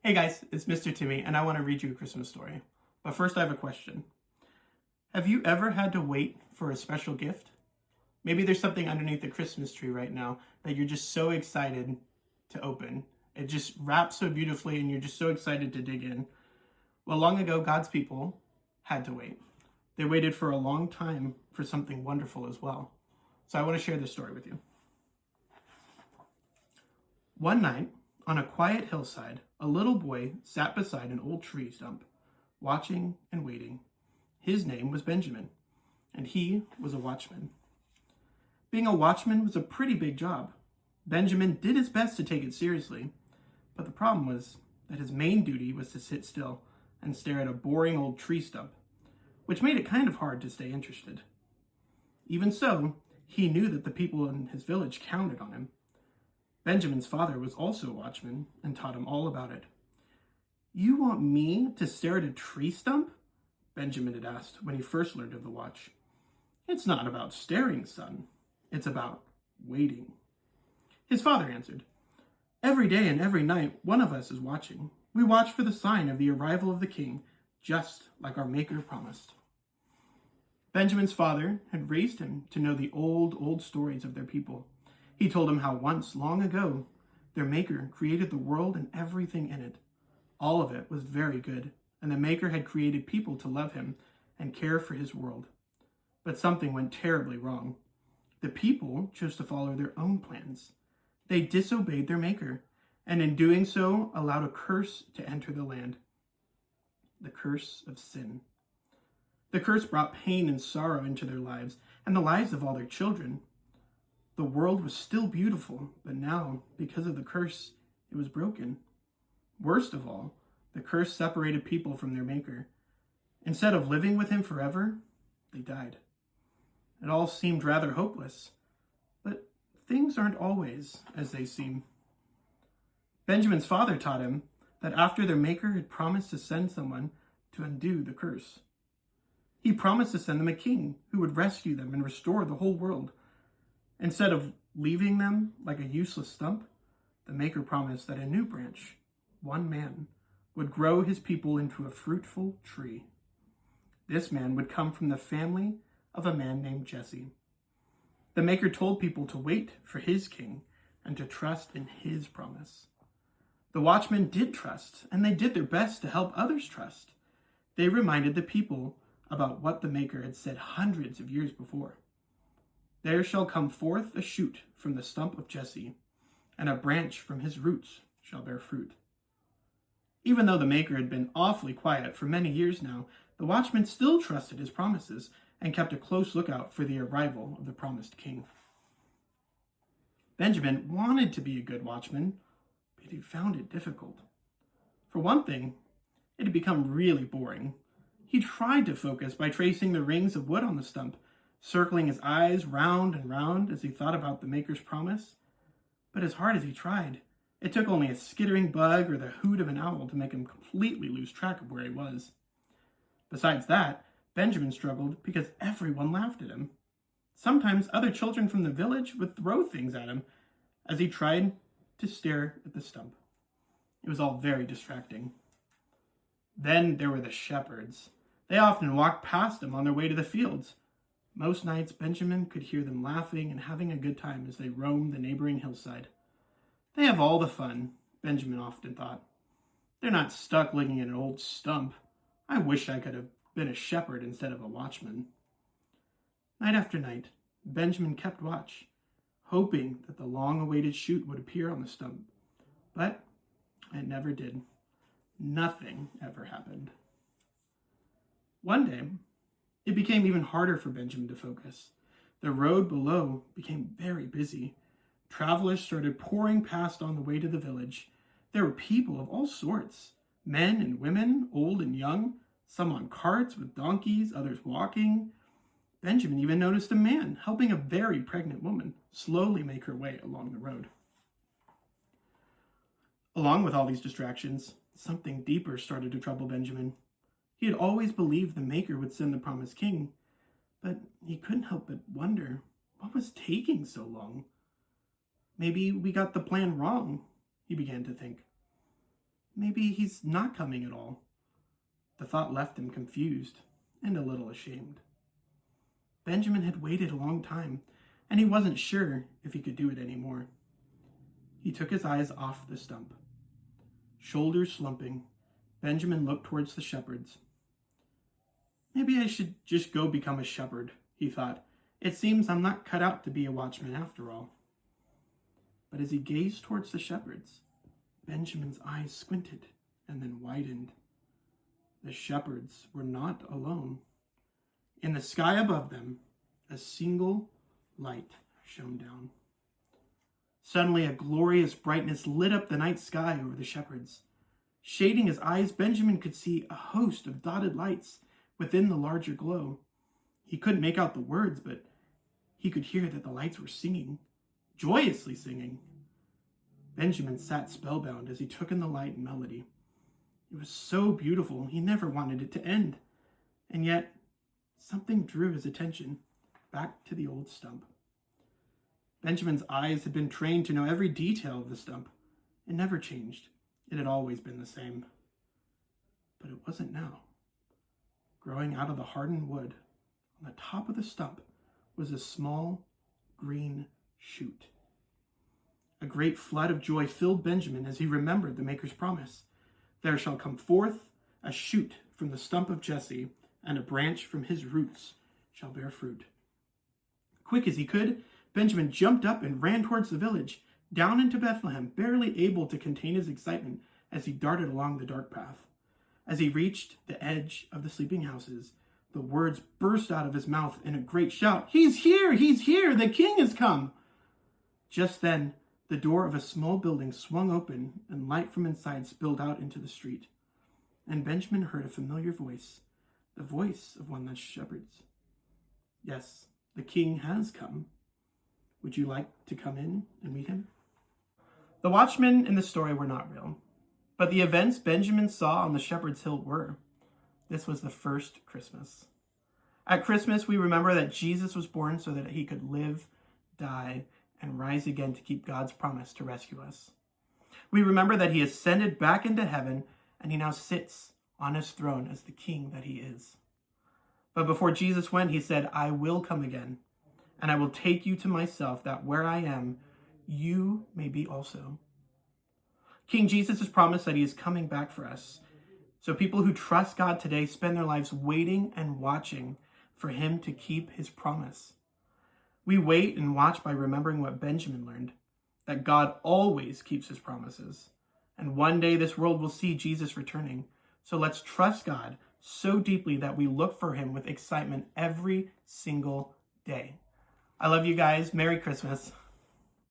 Hey guys, it's Mr. Timmy, and I want to read you a Christmas story. But first, I have a question. Have you ever had to wait for a special gift? Maybe there's something underneath the Christmas tree right now that you're just so excited to open. It just wraps so beautifully, and you're just so excited to dig in. Well, long ago, God's people had to wait. They waited for a long time for something wonderful as well. So I want to share this story with you. One night, on a quiet hillside, a little boy sat beside an old tree stump, watching and waiting. His name was Benjamin, and he was a watchman. Being a watchman was a pretty big job. Benjamin did his best to take it seriously, but the problem was that his main duty was to sit still and stare at a boring old tree stump, which made it kind of hard to stay interested. Even so, he knew that the people in his village counted on him. Benjamin's father was also a watchman and taught him all about it. "You want me to stare at a tree stump?" Benjamin had asked when he first learned of the watch. "It's not about staring, son. It's about waiting." His father answered, "Every day and every night, one of us is watching. We watch for the sign of the arrival of the king, just like our Maker promised." Benjamin's father had raised him to know the old stories of their people. He told him how once, long ago, their Maker created the world and everything in it. All of it was very good, and the Maker had created people to love him and care for his world. But something went terribly wrong. The people chose to follow their own plans. They disobeyed their Maker, and in doing so, allowed a curse to enter the land. The curse of sin. The curse brought pain and sorrow into their lives, and the lives of all their children. The world was still beautiful, but now, because of the curse, it was broken. Worst of all, the curse separated people from their Maker. Instead of living with him forever, they died. It all seemed rather hopeless, but things aren't always as they seem. Benjamin's father taught him that after their Maker had promised to send someone to undo the curse. He promised to send them a king who would rescue them and restore the whole world. Instead of leaving them like a useless stump, the Maker promised that a new branch, one man, would grow his people into a fruitful tree. This man would come from the family of a man named Jesse. The Maker told people to wait for his king and to trust in his promise. The watchmen did trust, and they did their best to help others trust. They reminded the people about what the Maker had said hundreds of years before. "There shall come forth a shoot from the stump of Jesse, and a branch from his roots shall bear fruit." Even though the Maker had been awfully quiet for many years now, the watchmen still trusted his promises and kept a close lookout for the arrival of the promised king. Benjamin wanted to be a good watchman, but he found it difficult. For one thing, it had become really boring. He tried to focus by tracing the rings of wood on the stump, circling his eyes round and round as he thought about the Maker's promise. But as hard as he tried, it took only a skittering bug or the hoot of an owl to make him completely lose track of where he was. Besides that, Benjamin struggled because everyone laughed at him. Sometimes other children from the village would throw things at him as he tried to stare at the stump. It was all very distracting. Then there were the shepherds. They often walked past him on their way to the fields. Most nights, Benjamin could hear them laughing and having a good time as they roamed the neighboring hillside. They have all the fun, Benjamin often thought. They're not stuck looking at an old stump. I wish I could have been a shepherd instead of a watchman. Night after night, Benjamin kept watch, hoping that the long-awaited shoot would appear on the stump. But it never did. Nothing ever happened. One day, it became even harder for Benjamin to focus. The road below became very busy. Travelers started pouring past on the way to the village. There were people of all sorts, men and women, old and young, some on carts with donkeys, others walking. Benjamin even noticed a man helping a very pregnant woman slowly make her way along the road. Along with all these distractions, something deeper started to trouble Benjamin. He had always believed the Maker would send the promised king, but he couldn't help but wonder what was taking so long. Maybe we got the plan wrong, he began to think. maybe he's not coming at all. The thought left him confused and a little ashamed. Benjamin had waited a long time, and he wasn't sure if he could do it anymore. He took his eyes off the stump. Shoulders slumping, Benjamin looked towards the shepherds. Maybe I should just go become a shepherd, he thought. It seems I'm not cut out to be a watchman after all. But as he gazed towards the shepherds, Benjamin's eyes squinted and then widened. The shepherds were not alone. In the sky above them, a single light shone down. Suddenly, a glorious brightness lit up the night sky over the shepherds. Shading his eyes, Benjamin could see a host of dotted lights within the larger glow. He couldn't make out the words, but he could hear that the lights were singing, joyously singing. Benjamin sat spellbound as he took in the light and melody. It was so beautiful, he never wanted it to end. And yet, something drew his attention back to the old stump. Benjamin's eyes had been trained to know every detail of the stump. It never changed. It had always been the same. But it wasn't now. Growing out of the hardened wood, on the top of the stump, was a small green shoot. A great flood of joy filled Benjamin as he remembered the Maker's promise. There shall come forth a shoot from the stump of Jesse, and a branch from his roots shall bear fruit. Quick as he could, Benjamin jumped up and ran towards the village, down into Bethlehem, barely able to contain his excitement as he darted along the dark path. As he reached the edge of the sleeping houses, the words burst out of his mouth in a great shout. "He's here! He's here! The king has come!" Just then, the door of a small building swung open and light from inside spilled out into the street. And Benjamin heard a familiar voice, the voice of one of the shepherds. "Yes, the king has come. Would you like to come in and meet him?" The watchmen in the story were not real, but the events Benjamin saw on the shepherd's hill were. This was the first Christmas. At Christmas, we remember that Jesus was born so that he could live, die, and rise again to keep God's promise to rescue us. We remember that he ascended back into heaven, and he now sits on his throne as the king that he is. But before Jesus went, he said, "I will come again, and I will take you to myself, that where I am, you may be also." King Jesus has promised that he is coming back for us. So people who trust God today spend their lives waiting and watching for him to keep his promise. We wait and watch by remembering what Benjamin learned, that God always keeps his promises. And one day this world will see Jesus returning. So let's trust God so deeply that we look for him with excitement every single day. I love you guys. Merry Christmas.